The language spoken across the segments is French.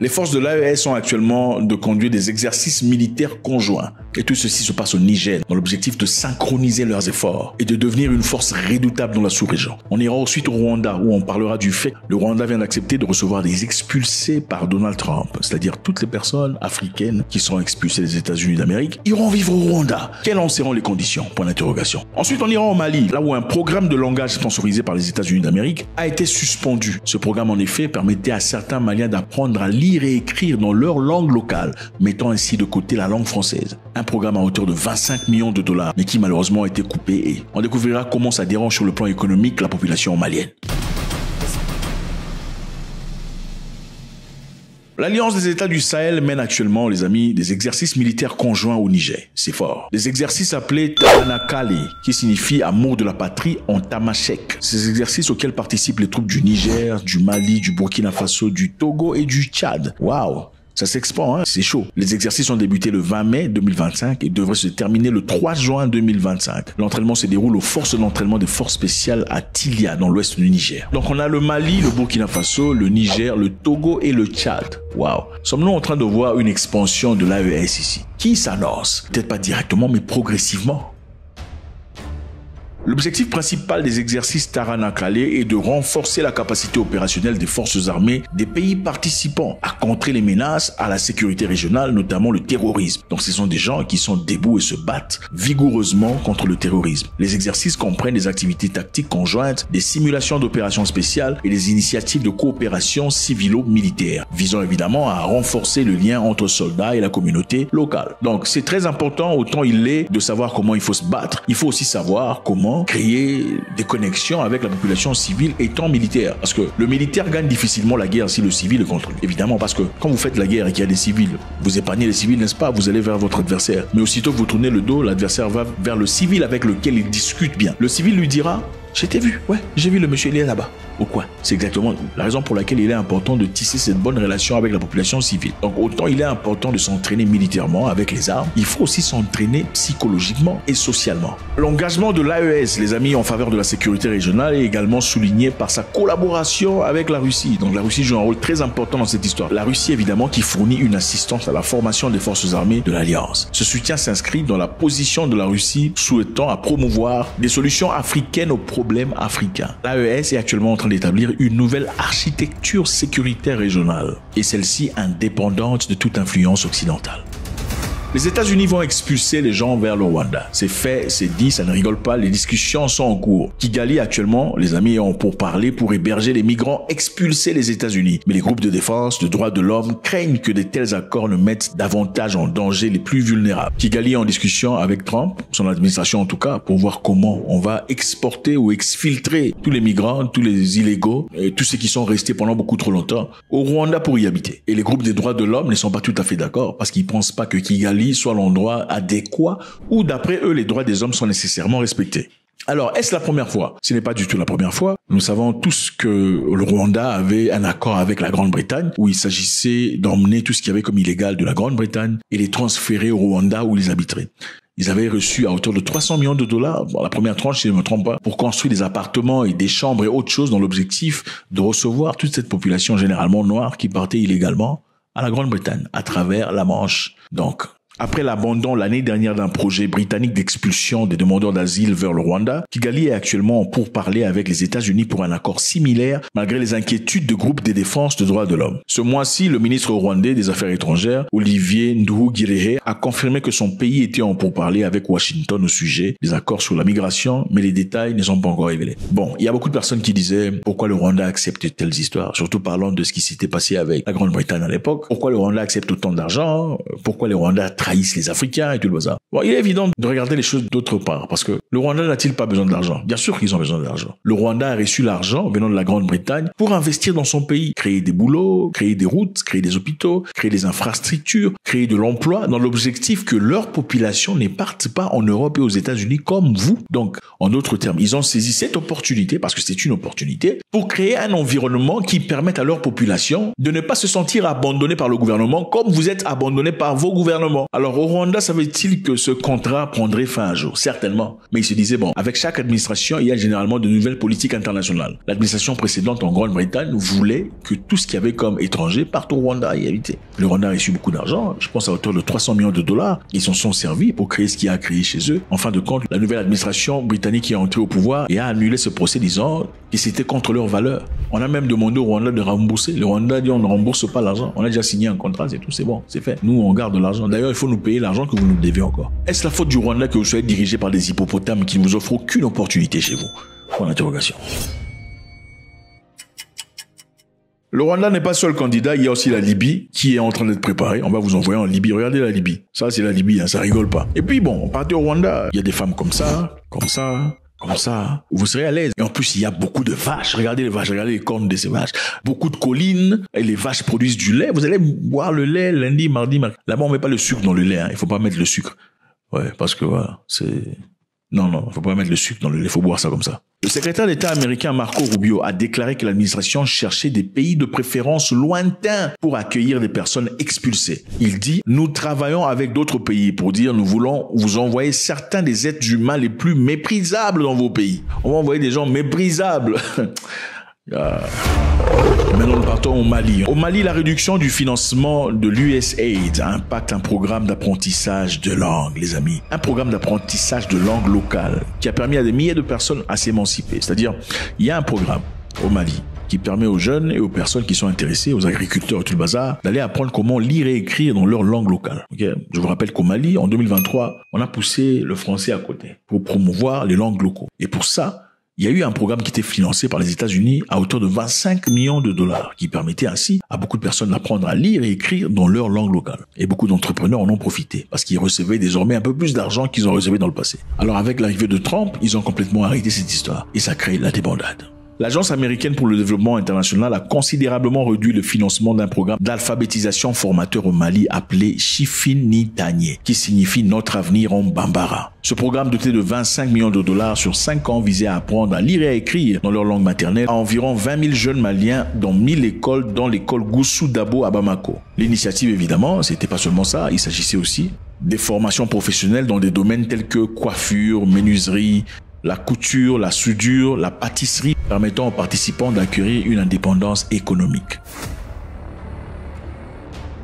Les forces de l'AES sont actuellement de conduire des exercices militaires conjoints. Et tout ceci se passe au Niger, dans l'objectif de synchroniser leurs efforts et de devenir une force redoutable dans la sous-région. On ira ensuite au Rwanda, où on parlera du fait que le Rwanda vient d'accepter de recevoir des expulsés par Donald Trump, c'est-à-dire toutes les personnes africaines qui seront expulsées des États-Unis d'Amérique iront vivre au Rwanda. Quelles en seront les conditions? Point d'interrogation. Ensuite, on ira au Mali, là où un programme de langage sponsorisé par les États-Unis d'Amérique a été suspendu. Ce programme, en effet, permettait à certains Maliens d'apprendre à lire et écrire dans leur langue locale, mettant ainsi de côté la langue française. Un programme à hauteur de 25 millions de dollars, mais qui malheureusement a été coupé, et on découvrira comment ça dérange sur le plan économique la population malienne. L'Alliance des États du Sahel mène actuellement, les amis, des exercices militaires conjoints au Niger. C'est fort. Des exercices appelés Taranakale, qui signifie amour de la patrie en tamashek. Ces exercices auxquels participent les troupes du Niger, du Mali, du Burkina Faso, du Togo et du Tchad. Waouh! Ça s'expand, hein? C'est chaud. Les exercices ont débuté le 20 mai 2025 et devraient se terminer le 3 juin 2025. L'entraînement se déroule aux forces d'entraînement des forces spéciales à Tilia, dans l'ouest du Niger. Donc on a le Mali, le Burkina Faso, le Niger, le Togo et le Tchad. Waouh! Sommes-nous en train de voir une expansion de l'AES ici? Qui s'annonce? Peut-être pas directement, mais progressivement. L'objectif principal des exercices Taranakale est de renforcer la capacité opérationnelle des forces armées des pays participants à contrer les menaces à la sécurité régionale, notamment le terrorisme. Donc ce sont des gens qui sont debout et se battent vigoureusement contre le terrorisme. Les exercices comprennent des activités tactiques conjointes, des simulations d'opérations spéciales et des initiatives de coopération civilo-militaire, visant évidemment à renforcer le lien entre soldats et la communauté locale. Donc c'est très important, autant il est de savoir comment il faut se battre, il faut aussi savoir comment créer des connexions avec la population civile étant militaire. Parce que le militaire gagne difficilement la guerre si le civil est contre lui. Évidemment, parce que quand vous faites la guerre et qu'il y a des civils, vous épargnez les civils, n'est-ce pas? Vous allez vers votre adversaire. Mais aussitôt que vous tournez le dos, l'adversaire va vers le civil avec lequel il discute bien. Le civil lui dira: je t'ai vu, ouais, j'ai vu le monsieur, il est là-bas. Pourquoi? C'est exactement la raison pour laquelle il est important de tisser cette bonne relation avec la population civile. Donc autant il est important de s'entraîner militairement avec les armes, il faut aussi s'entraîner psychologiquement et socialement. L'engagement de l'AES, les amis, en faveur de la sécurité régionale est également souligné par sa collaboration avec la Russie. Donc la Russie joue un rôle très important dans cette histoire. La Russie, évidemment, qui fournit une assistance à la formation des forces armées de l'Alliance. Ce soutien s'inscrit dans la position de la Russie souhaitant à promouvoir des solutions africaines aux problèmes africains. L'AES est actuellement en train d'établir une nouvelle architecture sécuritaire régionale, et celle-ci indépendante de toute influence occidentale. Les États-Unis vont expulser les gens vers le Rwanda. C'est fait, c'est dit, ça ne rigole pas, les discussions sont en cours. Kigali actuellement, les amis, ont pour parler pour héberger les migrants expulsés des États-Unis. Mais les groupes de défense, de droits de l'homme craignent que de tels accords ne mettent davantage en danger les plus vulnérables. Kigali est en discussion avec Trump, son administration en tout cas, pour voir comment on va exporter ou exfiltrer tous les migrants, tous les illégaux, et tous ceux qui sont restés pendant beaucoup trop longtemps au Rwanda pour y habiter. Et les groupes des droits de l'homme ne sont pas tout à fait d'accord parce qu'ils pensent pas que Kigali soit l'endroit adéquat où, d'après eux, les droits des hommes sont nécessairement respectés. Alors, est-ce la première fois? Ce n'est pas du tout la première fois. Nous savons tous que le Rwanda avait un accord avec la Grande-Bretagne où il s'agissait d'emmener tout ce qu'il y avait comme illégal de la Grande-Bretagne et les transférer au Rwanda où ils habiteraient. Ils avaient reçu à hauteur de 300 millions de dollars, bon, la première tranche, si je ne me trompe pas, pour construire des appartements et des chambres et autres choses dans l'objectif de recevoir toute cette population généralement noire qui partait illégalement à la Grande-Bretagne à travers la Manche. Donc, après l'abandon l'année dernière d'un projet britannique d'expulsion des demandeurs d'asile vers le Rwanda, Kigali est actuellement en pourparlers avec les États-Unis pour un accord similaire malgré les inquiétudes de groupes de défense des droits de l'homme. Ce mois-ci, le ministre rwandais des Affaires étrangères, Olivier Nduhungirehe, a confirmé que son pays était en pourparlers avec Washington au sujet des accords sur la migration, mais les détails ne sont pas encore révélés. Bon, il y a beaucoup de personnes qui disaient pourquoi le Rwanda accepte de telles histoires, surtout parlant de ce qui s'était passé avec la Grande-Bretagne à l'époque. Pourquoi le Rwanda accepte autant d'argent? Pourquoi le Rwanda trahissent les Africains et tout le bazar. Bon, il est évident de regarder les choses d'autre part, parce que le Rwanda n'a-t-il pas besoin d'argent? Bien sûr qu'ils ont besoin d'argent. Le Rwanda a reçu l'argent venant de la Grande-Bretagne pour investir dans son pays, créer des boulots, créer des routes, créer des hôpitaux, créer des infrastructures, créer de l'emploi dans l'objectif que leur population ne parte pas en Europe et aux États-Unis comme vous. Donc, en d'autres termes, ils ont saisi cette opportunité, parce que c'est une opportunité, pour créer un environnement qui permette à leur population de ne pas se sentir abandonnée par le gouvernement comme vous êtes abandonnés par vos gouvernements. Alors au Rwanda, savait-il que ce contrat prendrait fin un jour? Certainement. Mais il se disait, bon, avec chaque administration, il y a généralement de nouvelles politiques internationales. L'administration précédente en Grande-Bretagne voulait que tout ce qu'il y avait comme étranger parte au Rwanda et éviter. Le Rwanda a reçu beaucoup d'argent, je pense à hauteur de 300 millions de dollars. Ils s'en sont servis pour créer ce qu'il y a à créer chez eux. En fin de compte, la nouvelle administration britannique est entrée au pouvoir et a annulé ce procès disant que c'était contre leurs valeurs. On a même demandé au Rwanda de rembourser. Le Rwanda dit on ne rembourse pas l'argent. On a déjà signé un contrat, c'est tout, c'est bon, c'est fait. Nous, on garde l'argent. D'ailleurs, il faut nous payer l'argent que vous nous devez encore. Est-ce la faute du Rwanda que vous soyez dirigé par des hippopotames qui ne vous offrent aucune opportunité chez vous? Point d'interrogation. Le Rwanda n'est pas seul candidat, il y a aussi la Libye qui est en train d'être préparée. On va vous envoyer en Libye. Regardez la Libye. Ça, c'est la Libye, hein, ça rigole pas. Et puis bon, partez au Rwanda, il y a des femmes comme ça, vous serez à l'aise. Et en plus, il y a beaucoup de vaches. Regardez les vaches, regardez les cornes de ces vaches. Beaucoup de collines, et les vaches produisent du lait. Vous allez boire le lait lundi, mardi, mercredi. Là-bas, on met pas le sucre dans le lait, hein. Il faut pas mettre le sucre. Ouais, parce que voilà, c'est... Non, faut pas mettre le sucre dans le lait, faut boire ça comme ça. Le secrétaire d'État américain Marco Rubio a déclaré que l'administration cherchait des pays de préférence lointains pour accueillir des personnes expulsées. Il dit: nous travaillons avec d'autres pays pour dire nous voulons vous envoyer certains des êtres humains les plus méprisables dans vos pays. On va envoyer des gens méprisables. Maintenant, nous partons au Mali. Au Mali, la réduction du financement de l'USAID impacte un programme d'apprentissage de langue, les amis. Un programme d'apprentissage de langue locale qui a permis à des milliers de personnes à s'émanciper. C'est-à-dire, il y a un programme au Mali qui permet aux jeunes et aux personnes qui sont intéressées, aux agriculteurs et tout le bazar, d'aller apprendre comment lire et écrire dans leur langue locale. Okay? Je vous rappelle qu'au Mali, en 2023, on a poussé le français à côté pour promouvoir les langues locaux. Et pour ça, il y a eu un programme qui était financé par les États-Unis à hauteur de 25 millions de dollars qui permettait ainsi à beaucoup de personnes d'apprendre à lire et écrire dans leur langue locale. Et beaucoup d'entrepreneurs en ont profité parce qu'ils recevaient désormais un peu plus d'argent qu'ils ont recevé dans le passé. Alors avec l'arrivée de Trump, ils ont complètement arrêté cette histoire et ça crée la débandade. L'Agence américaine pour le développement international a considérablement réduit le financement d'un programme d'alphabétisation formateur au Mali appelé Chifinitanye, qui signifie notre avenir en Bambara. Ce programme doté de 25 millions de dollars sur 5 ans visait à apprendre à lire et à écrire dans leur langue maternelle à environ 20 000 jeunes maliens dans 1000 écoles, dont l'école Goussou Dabo à Bamako. L'initiative, évidemment, c'était pas seulement ça, il s'agissait aussi des formations professionnelles dans des domaines tels que coiffure, menuiserie, la couture, la soudure, la pâtisserie, permettant aux participants d'acquérir une indépendance économique.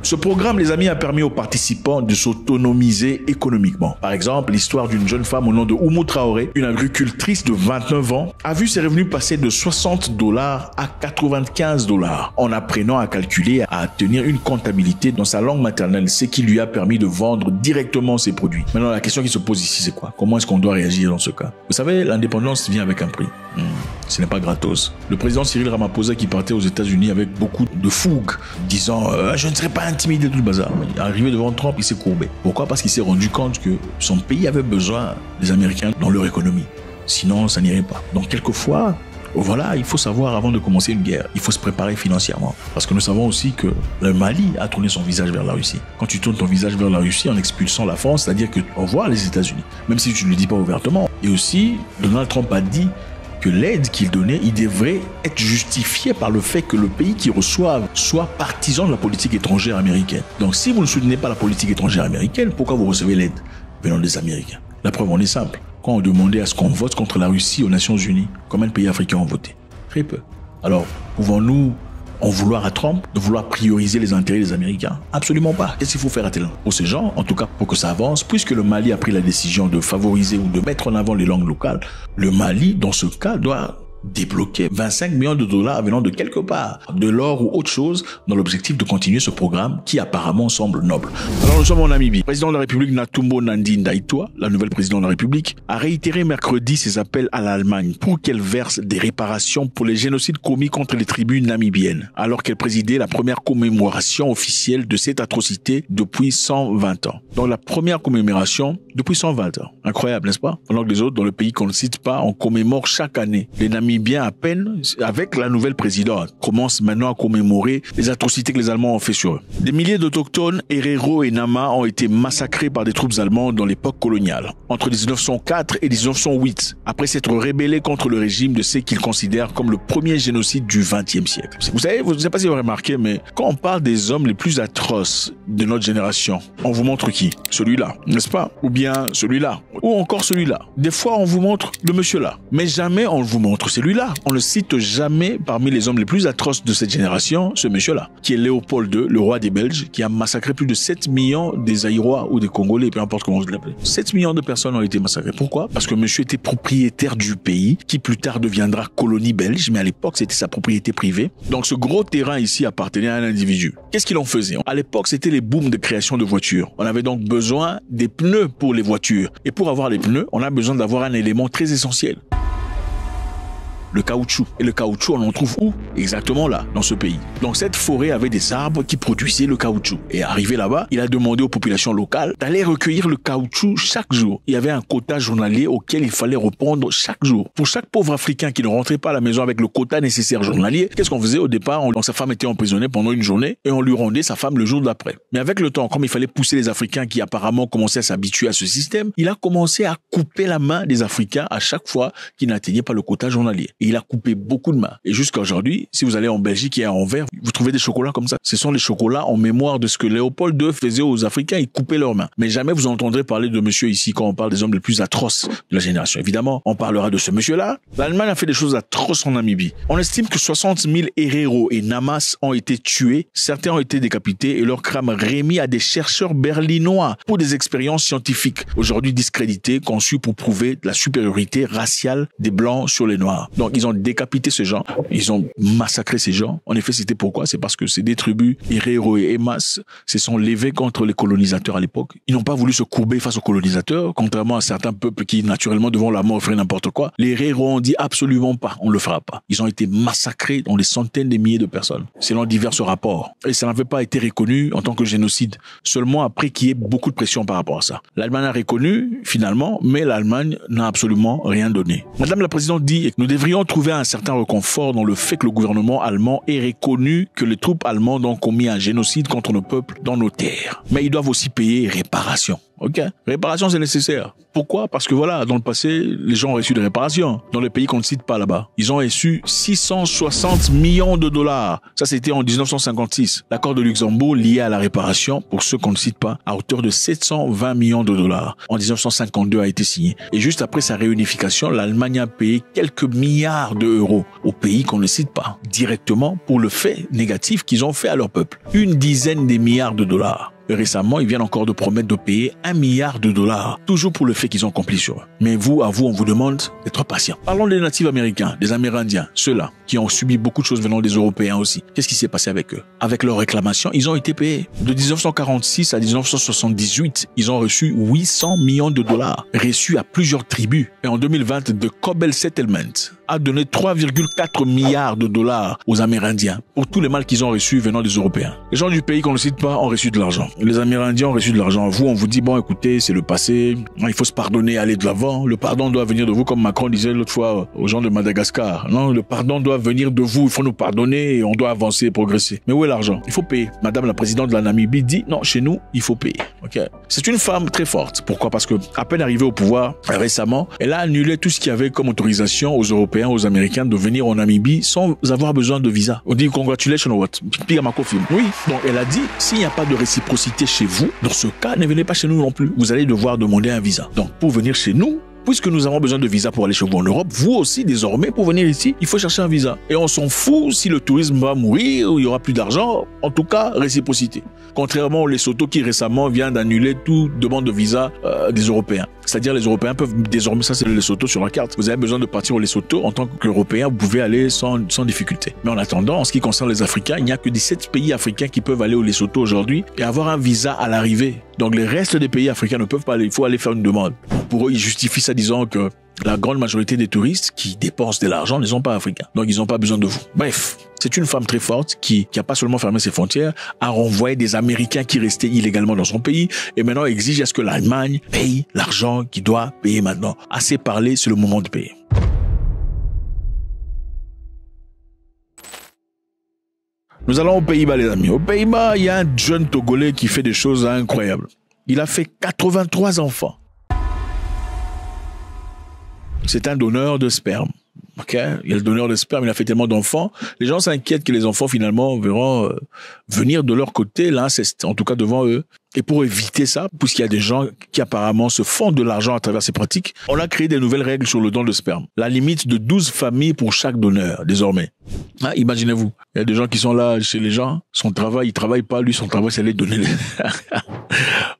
Ce programme, les amis, a permis aux participants de s'autonomiser économiquement. Par exemple, l'histoire d'une jeune femme au nom de Oumou Traoré, une agricultrice de 29 ans, a vu ses revenus passer de 60 dollars à 95 dollars en apprenant à calculer, à tenir une comptabilité dans sa langue maternelle, ce qui lui a permis de vendre directement ses produits. Maintenant, la question qui se pose ici, c'est quoi? Comment est-ce qu'on doit réagir dans ce cas? Vous savez, l'indépendance vient avec un prix. Ce n'est pas gratos. Le président Cyril Ramaphosa qui partait aux États-Unis avec beaucoup de fougue, disant je ne serai pas intimidé tout le bazar. Arrivé devant Trump, il s'est courbé. Pourquoi? Parce qu'il s'est rendu compte que son pays avait besoin des Américains dans leur économie. Sinon, ça n'irait pas. Donc, quelquefois, voilà, il faut savoir avant de commencer une guerre, il faut se préparer financièrement. Parce que nous savons aussi que le Mali a tourné son visage vers la Russie. Quand tu tournes ton visage vers la Russie en expulsant la France, c'est-à-dire que au revoir les États-Unis, même si tu ne le dis pas ouvertement. Et aussi, Donald Trump a dit que l'aide qu'il donnait, il devrait être justifié par le fait que le pays qui reçoive soit partisan de la politique étrangère américaine. Donc si vous ne soutenez pas la politique étrangère américaine, pourquoi vous recevez l'aide venant des Américains? La preuve en est simple. Quand on demandait à ce qu'on vote contre la Russie aux Nations Unies, combien de pays africains ont voté? Très peu. Alors, pouvons-nous en vouloir à Trump de vouloir prioriser les intérêts des Américains? Absolument pas. Qu'est-ce qu'il faut faire à tel pour ces gens, en tout cas pour que ça avance, puisque le Mali a pris la décision de favoriser ou de mettre en avant les langues locales, le Mali, dans ce cas, doit débloquer 25 millions de dollars venant de quelque part, de l'or ou autre chose, dans l'objectif de continuer ce programme qui apparemment semble noble. Alors nous sommes en Namibie. Le président de la République Netumbo Nandi-Ndaitwah, la nouvelle présidente de la République, a réitéré mercredi ses appels à l'Allemagne pour qu'elle verse des réparations pour les génocides commis contre les tribus namibiennes, alors qu'elle présidait la première commémoration officielle de cette atrocité depuis 120 ans. Donc la première commémoration depuis 120 ans. Incroyable, n'est-ce pas? Pendant que les autres, dans le pays qu'on ne cite pas, on commémore chaque année les Namibiens Namibiens, à peine, avec la nouvelle présidente, commencent maintenant à commémorer les atrocités que les Allemands ont fait sur eux. Des milliers d'autochtones, Herero et Nama, ont été massacrés par des troupes allemandes dans l'époque coloniale, entre 1904 et 1908, après s'être rébellés contre le régime de ce qu'ils considèrent comme le premier génocide du XXe siècle. Vous savez, je ne sais pas si vous avez remarqué, mais quand on parle des hommes les plus atroces de notre génération, on vous montre qui? Celui-là, n'est-ce pas? Ou bien celui-là, ou encore celui-là. Des fois, on vous montre le monsieur-là, mais jamais on vous montre celui-là. On ne cite jamais parmi les hommes les plus atroces de cette génération, ce monsieur-là, qui est Léopold II, le roi des Belges, qui a massacré plus de 7 millions des Zaïrois ou des Congolais, peu importe comment vous l'appelez. 7 millions de personnes ont été massacrées. Pourquoi? Parce que monsieur était propriétaire du pays, qui plus tard deviendra colonie belge, mais à l'époque, c'était sa propriété privée. Donc, ce gros terrain ici appartenait à un individu. Qu'est-ce qu'il en faisait? À l'époque, c'était les booms de création de voitures. On avait donc besoin des pneus pour les voitures. Et pour avoir les pneus, on a besoin d'avoir un élément très essentiel: le caoutchouc. Et le caoutchouc, on en trouve où? Exactement là, dans ce pays. Donc cette forêt avait des arbres qui produisaient le caoutchouc. Et arrivé là-bas, il a demandé aux populations locales d'aller recueillir le caoutchouc chaque jour. Il y avait un quota journalier auquel il fallait répondre chaque jour. Pour chaque pauvre Africain qui ne rentrait pas à la maison avec le quota nécessaire journalier, qu'est-ce qu'on faisait au départ? Sa femme était emprisonnée pendant une journée et on lui rendait sa femme le jour d'après. Mais avec le temps, comme il fallait pousser les Africains qui apparemment commençaient à s'habituer à ce système, il a commencé à couper la main des Africains à chaque fois qu'ils n'atteignaient pas le quota journalier. Et il a coupé beaucoup de mains. Et jusqu'à aujourd'hui, si vous allez en Belgique et à Anvers, vous trouvez des chocolats comme ça. Ce sont les chocolats en mémoire de ce que Léopold II faisait aux Africains. Il coupait leurs mains. Mais jamais vous entendrez parler de monsieur ici quand on parle des hommes les plus atroces de la génération. Évidemment, on parlera de ce monsieur-là. L'Allemagne a fait des choses atroces en Namibie. On estime que 60 000 Herero et Namas ont été tués. Certains ont été décapités et leurs crânes remis à des chercheurs berlinois pour des expériences scientifiques, aujourd'hui discréditées, conçues pour prouver la supériorité raciale des Blancs sur les Noirs. Donc, ils ont décapité ces gens, ils ont massacré ces gens. En effet, c'était pourquoi? C'est parce que c'est des tribus, Herero et Emas, se sont levés contre les colonisateurs à l'époque. Ils n'ont pas voulu se courber face aux colonisateurs, contrairement à certains peuples qui, naturellement, devant la mort, feraient n'importe quoi. Les Herero ont dit absolument pas, on le fera pas. Ils ont été massacrés dans des centaines de milliers de personnes, selon divers rapports. Et ça n'avait pas été reconnu en tant que génocide, seulement après qu'il y ait beaucoup de pression par rapport à ça. L'Allemagne a reconnu, finalement, mais l'Allemagne n'a absolument rien donné. Madame la Présidente dit que nous devrions trouver un certain réconfort dans le fait que le gouvernement allemand ait reconnu que les troupes allemandes ont commis un génocide contre nos peuples dans nos terres. Mais ils doivent aussi payer réparation. Ok, réparation c'est nécessaire. Pourquoi? Parce que voilà, dans le passé, les gens ont reçu des réparations. Dans les pays qu'on ne cite pas là-bas, ils ont reçu 660 millions de dollars. Ça, c'était en 1956. L'accord de Luxembourg lié à la réparation, pour ceux qu'on ne cite pas, à hauteur de 720 millions de dollars. En 1952 a été signé. Et juste après sa réunification, l'Allemagne a payé quelques milliards d'euros aux pays qu'on ne cite pas, directement pour le fait négatif qu'ils ont fait à leur peuple. Une dizaine de milliards de dollars. Et récemment, ils viennent encore de promettre de payer 1 milliard de dollars, toujours pour le fait qu'ils ont accompli sur eux. Mais vous, à vous, on vous demande d'être patient. Parlons des natifs américains, des Amérindiens, ceux-là qui ont subi beaucoup de choses venant des Européens aussi. Qu'est-ce qui s'est passé avec eux? Avec leurs réclamations, ils ont été payés. De 1946 à 1978, ils ont reçu 800 millions de dollars, reçus à plusieurs tribus. Et en 2020, The Cobble Settlement a donné 3,4 milliards de dollars aux Amérindiens pour tous les mal qu'ils ont reçus venant des Européens. Les gens du pays qu'on ne cite pas ont reçu de l'argent. Les Amérindiens ont reçu de l'argent. Vous, on vous dit, bon, écoutez, c'est le passé. Il faut se pardonner, aller de l'avant. Le pardon doit venir de vous, comme Macron disait l'autre fois aux gens de Madagascar. Non, le pardon doit venir de vous. Il faut nous pardonner et on doit avancer et progresser. Mais où est l'argent? Il faut payer. Madame la présidente de la Namibie dit, non, chez nous, il faut payer. Ok. C'est une femme très forte. Pourquoi? Parce que, à peine arrivée au pouvoir, récemment, elle a annulé tout ce qu'il y avait comme autorisation aux Européens, aux Américains de venir en Namibie sans avoir besoin de visa. On dit, congratulations, what? Pire ma confirme. Oui. Donc, elle a dit, s'il n'y a pas de réciprocité chez vous, dans ce cas, ne venez pas chez nous non plus. Vous allez devoir demander un visa. Donc, pour venir chez nous, puisque nous avons besoin de visa pour aller chez vous en Europe, vous aussi, désormais, pour venir ici, il faut chercher un visa. Et on s'en fout si le tourisme va mourir ou il y aura plus d'argent. En tout cas, réciprocité. Contrairement au Lesotho qui récemment vient d'annuler toute demande de visa des Européens. C'est-à-dire les Européens peuvent désormais, ça c'est le Lesotho sur la carte. Vous avez besoin de partir au Lesotho en tant qu'Européen, vous pouvez aller sans difficulté. Mais en attendant, en ce qui concerne les Africains, il n'y a que 17 pays africains qui peuvent aller au Lesotho aujourd'hui et avoir un visa à l'arrivée. Donc les restes des pays africains ne peuvent pas aller, il faut aller faire une demande. Pour eux, ils justifient ça disant que la grande majorité des touristes qui dépensent de l'argent ne sont pas africains. Donc ils n'ont pas besoin de vous. Bref, c'est une femme très forte qui a pas seulement fermé ses frontières, a renvoyé des Américains qui restaient illégalement dans son pays et maintenant exige à ce que l'Allemagne paye l'argent qu'il doit payer maintenant. Assez parlé, c'est le moment de payer. Nous allons aux Pays-Bas, les amis. Aux Pays-Bas, il y a un jeune Togolais qui fait des choses incroyables. Il a fait 83 enfants. C'est un donneur de sperme. Ok, il y a le donneur de sperme, il a fait tellement d'enfants. Les gens s'inquiètent que les enfants, finalement, verront venir de leur côté l'inceste, en tout cas devant eux. Et pour éviter ça, puisqu'il y a des gens qui apparemment se font de l'argent à travers ces pratiques, on a créé des nouvelles règles sur le don de sperme. La limite de 12 familles pour chaque donneur, désormais. Hein, imaginez-vous, il y a des gens qui sont là chez les gens, son travail, il travaille pas, lui, son travail, c'est aller donner les...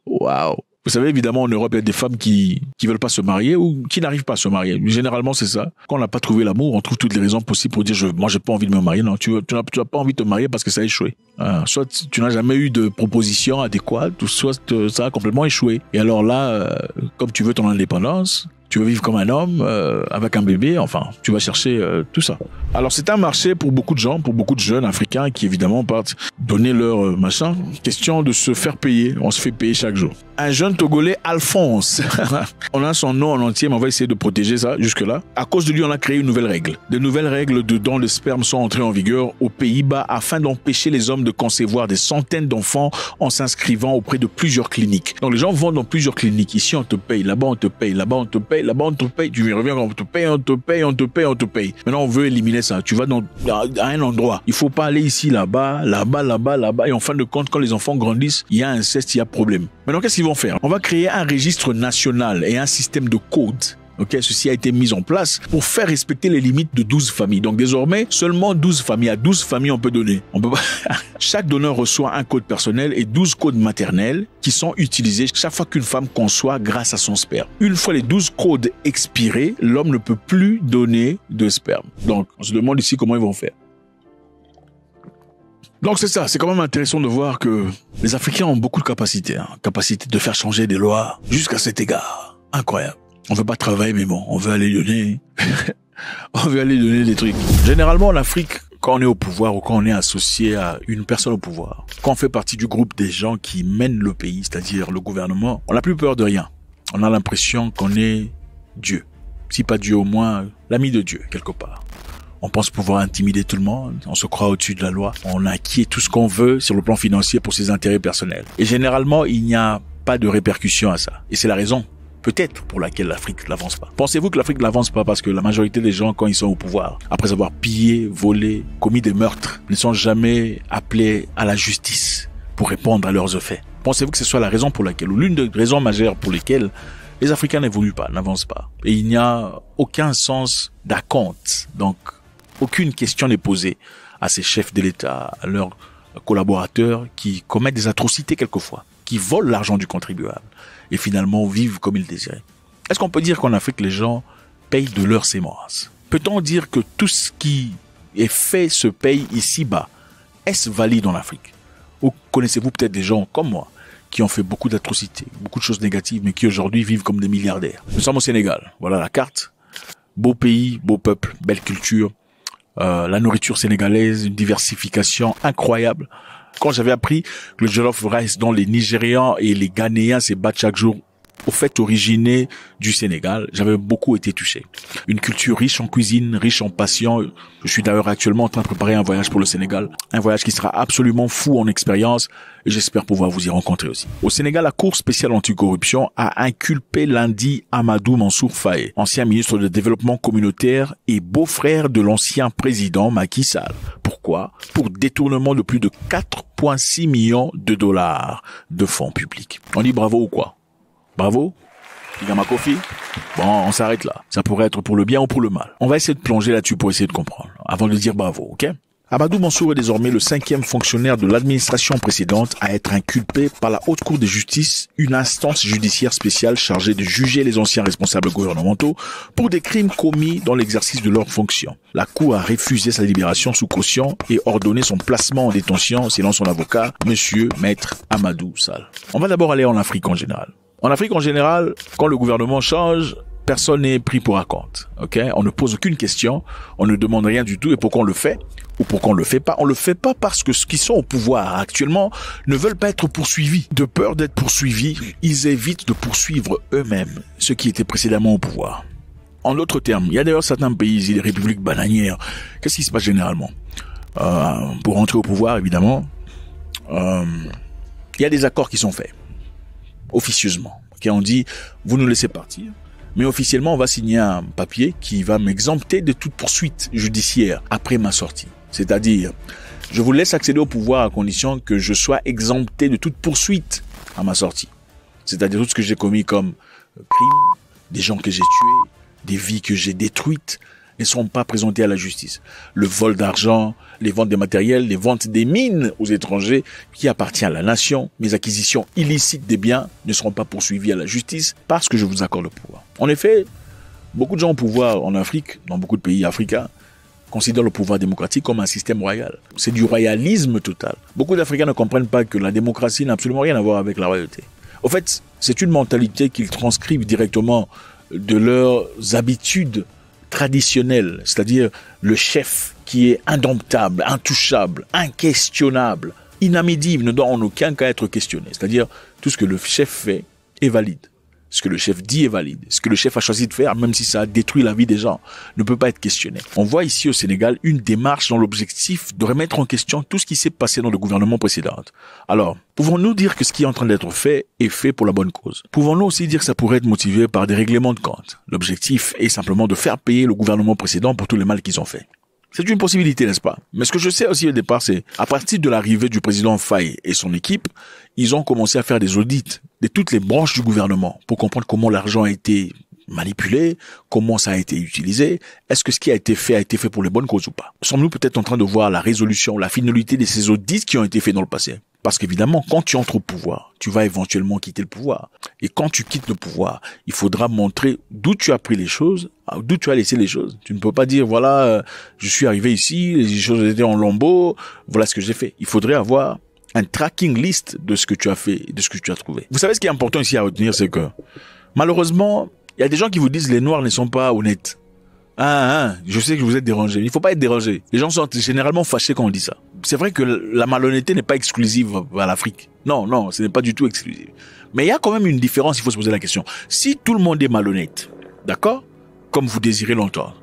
Waouh. Vous savez, évidemment, en Europe, il y a des femmes qui veulent pas se marier ou qui n'arrivent pas à se marier. Généralement, c'est ça. Quand on n'a pas trouvé l'amour, on trouve toutes les raisons possibles pour dire moi, j'ai pas envie de me marier. Non, tu n'as pas envie de te marier parce que ça a échoué. Soit tu n'as jamais eu de proposition adéquate, ou soit ça a complètement échoué. Et alors là, comme tu veux ton indépendance, tu veux vivre comme un homme, avec un bébé, enfin, tu vas chercher tout ça. Alors, c'est un marché pour beaucoup de gens, pour beaucoup de jeunes africains qui, évidemment, partent donner leur machin. Question de se faire payer. On se fait payer chaque jour. Un jeune Togolais, Alphonse. On a son nom en entier, mais on va essayer de protéger ça jusque-là. À cause de lui, on a créé une nouvelle règle. De nouvelles règles de don de sperme sont entrées en vigueur aux Pays-Bas afin d'empêcher les hommes de concevoir des centaines d'enfants en s'inscrivant auprès de plusieurs cliniques. Donc, les gens vont dans plusieurs cliniques. Ici, on te paye. Là-bas, on te paye. Là-bas, on te paye. Là-bas, on te paye. Tu reviens, on te paye, on te paye, on te paye, on te paye. Maintenant, on veut éliminer ça. Tu vas à un endroit. Il faut pas aller ici, là-bas, là-bas, là-bas, là-bas. Et en fin de compte, quand les enfants grandissent, il y a inceste, il y a problème. Maintenant, qu'est-ce qu'ils vont faire? On va créer un registre national et un système de code. Ok, ceci a été mis en place pour faire respecter les limites de 12 familles. Donc désormais, seulement 12 familles. À 12 familles, on peut donner. On peut pas... Chaque donneur reçoit un code personnel et 12 codes maternels qui sont utilisés chaque fois qu'une femme conçoit grâce à son sperme. Une fois les 12 codes expirés, l'homme ne peut plus donner de sperme. Donc, on se demande ici comment ils vont faire. Donc c'est ça, c'est quand même intéressant de voir que les Africains ont beaucoup de capacités. Capacité de faire changer des lois jusqu'à cet égard. Incroyable. On veut pas travailler, mais bon, on veut aller donner, on veut aller donner des trucs. Généralement, en Afrique, quand on est au pouvoir ou quand on est associé à une personne au pouvoir, quand on fait partie du groupe des gens qui mènent le pays, c'est-à-dire le gouvernement, on n'a plus peur de rien. On a l'impression qu'on est Dieu. Si pas Dieu, au moins l'ami de Dieu, quelque part. On pense pouvoir intimider tout le monde, on se croit au-dessus de la loi, on acquiert tout ce qu'on veut sur le plan financier pour ses intérêts personnels. Et généralement, il n'y a pas de répercussions à ça. Et c'est la raison peut-être pour laquelle l'Afrique n'avance pas. Pensez-vous que l'Afrique n'avance pas parce que la majorité des gens, quand ils sont au pouvoir, après avoir pillé, volé, commis des meurtres, ne sont jamais appelés à la justice pour répondre à leurs faits? Pensez-vous que ce soit la raison pour laquelle, ou l'une des raisons majeures pour lesquelles les Africains n'évoluent pas, n'avancent pas? Et il n'y a aucun sens d'acompte. Donc, aucune question n'est posée à ces chefs de l'État, à leurs collaborateurs qui commettent des atrocités quelquefois, qui volent l'argent du contribuable et finalement vivent comme ils désiraient. Est-ce qu'on peut dire qu'en Afrique, les gens payent de leur sémence? Peut-on dire que tout ce qui est fait se paye ici-bas? Est-ce valide en Afrique? Ou connaissez-vous peut-être des gens comme moi qui ont fait beaucoup d'atrocités, beaucoup de choses négatives, mais qui aujourd'hui vivent comme des milliardaires? Nous sommes au Sénégal. Voilà la carte. Beau pays, beau peuple, belle culture. La nourriture sénégalaise, une diversification incroyable. Quand j'avais appris que le jollof rice dont les Nigérians et les Ghanéens se battent chaque jour, au fait originé du Sénégal, j'avais beaucoup été touché. Une culture riche en cuisine, riche en passion. Je suis d'ailleurs actuellement en train de préparer un voyage pour le Sénégal. Un voyage qui sera absolument fou en expérience et j'espère pouvoir vous y rencontrer aussi. Au Sénégal, la Cour spéciale anticorruption a inculpé lundi Amadou Mansour Faye, ancien ministre de développement communautaire et beau-frère de l'ancien président Macky Sall. Pourquoi? Pour détournement de plus de 4,6 millions de dollars de fonds publics. On dit bravo ou quoi? Bravo, Igama Kofi. Bon, on s'arrête là. Ça pourrait être pour le bien ou pour le mal. On va essayer de plonger là-dessus pour essayer de comprendre, avant de dire bravo, ok? Amadou Mansour est désormais le 5e fonctionnaire de l'administration précédente à être inculpé par la Haute Cour de justice, une instance judiciaire spéciale chargée de juger les anciens responsables gouvernementaux pour des crimes commis dans l'exercice de leurs fonctions. La Cour a refusé sa libération sous caution et ordonné son placement en détention selon son avocat, Monsieur Maître Amadou Sall. On va d'abord aller en Afrique en général. En Afrique, en général, quand le gouvernement change, personne n'est pris pour raconte. Ok? On ne pose aucune question, on ne demande rien du tout. Et pourquoi on le fait? Ou pourquoi on le fait pas? On le fait pas parce que ceux qui sont au pouvoir actuellement ne veulent pas être poursuivis. De peur d'être poursuivis, ils évitent de poursuivre eux-mêmes ceux qui étaient précédemment au pouvoir. En d'autres termes, il y a d'ailleurs certains pays, les républiques bananières. Qu'est-ce qui se passe généralement? pour rentrer au pouvoir, évidemment, il y a des accords qui sont faits, officieusement. Okay, on dit, vous nous laissez partir, mais officiellement, on va signer un papier qui va m'exempter de toute poursuite judiciaire après ma sortie. C'est-à-dire, je vous laisse accéder au pouvoir à condition que je sois exempté de toute poursuite à ma sortie. C'est-à-dire tout ce que j'ai commis comme crime, des gens que j'ai tués, des vies que j'ai détruites, ne seront pas présentés à la justice. Le vol d'argent, les ventes de matériel, les ventes des mines aux étrangers qui appartiennent à la nation, mes acquisitions illicites des biens ne seront pas poursuivies à la justice parce que je vous accorde le pouvoir. En effet, beaucoup de gens au pouvoir en Afrique, dans beaucoup de pays africains, considèrent le pouvoir démocratique comme un système royal. C'est du royalisme total. Beaucoup d'Africains ne comprennent pas que la démocratie n'a absolument rien à voir avec la royauté. Au fait, c'est une mentalité qu'ils transcrivent directement de leurs habitudes traditionnelles, c'est-à-dire le chef qui est indomptable, intouchable, inquestionnable, inamédible, ne doit en aucun cas être questionné. C'est-à-dire tout ce que le chef fait est valide. Ce que le chef dit est valide. Ce que le chef a choisi de faire, même si ça a détruit la vie des gens, ne peut pas être questionné. On voit ici au Sénégal une démarche dans l'objectif de remettre en question tout ce qui s'est passé dans le gouvernement précédent. Alors, pouvons-nous dire que ce qui est en train d'être fait est fait pour la bonne cause? Pouvons-nous aussi dire que ça pourrait être motivé par des règlements de compte? L'objectif est simplement de faire payer le gouvernement précédent pour tous les mal qu'ils ont fait. C'est une possibilité, n'est-ce pas? Mais ce que je sais aussi au départ, c'est à partir de l'arrivée du président Faye et son équipe, ils ont commencé à faire des audits de toutes les branches du gouvernement pour comprendre comment l'argent a été manipulé, comment ça a été utilisé, est-ce que ce qui a été fait pour les bonnes causes ou pas. Sommes-nous peut-être en train de voir la résolution, la finalité de ces audits qui ont été faits dans le passé? Parce qu'évidemment, quand tu entres au pouvoir, tu vas éventuellement quitter le pouvoir. Et quand tu quittes le pouvoir, il faudra montrer d'où tu as pris les choses, d'où tu as laissé les choses. Tu ne peux pas dire, voilà, je suis arrivé ici, les choses étaient en lambeaux, voilà ce que j'ai fait. Il faudrait avoir un tracking list de ce que tu as fait et de ce que tu as trouvé. Vous savez ce qui est important ici à retenir, c'est que, malheureusement, il y a des gens qui vous disent les Noirs ne sont pas honnêtes. Je sais que vous êtes dérangé. Il ne faut pas être dérangé. Les gens sont généralement fâchés quand on dit ça. C'est vrai que la malhonnêteté n'est pas exclusive à l'Afrique. Non, ce n'est pas du tout exclusif. Mais il y a quand même une différence, il faut se poser la question. Si tout le monde est malhonnête, d'accord? Comme vous désirez l'entendre.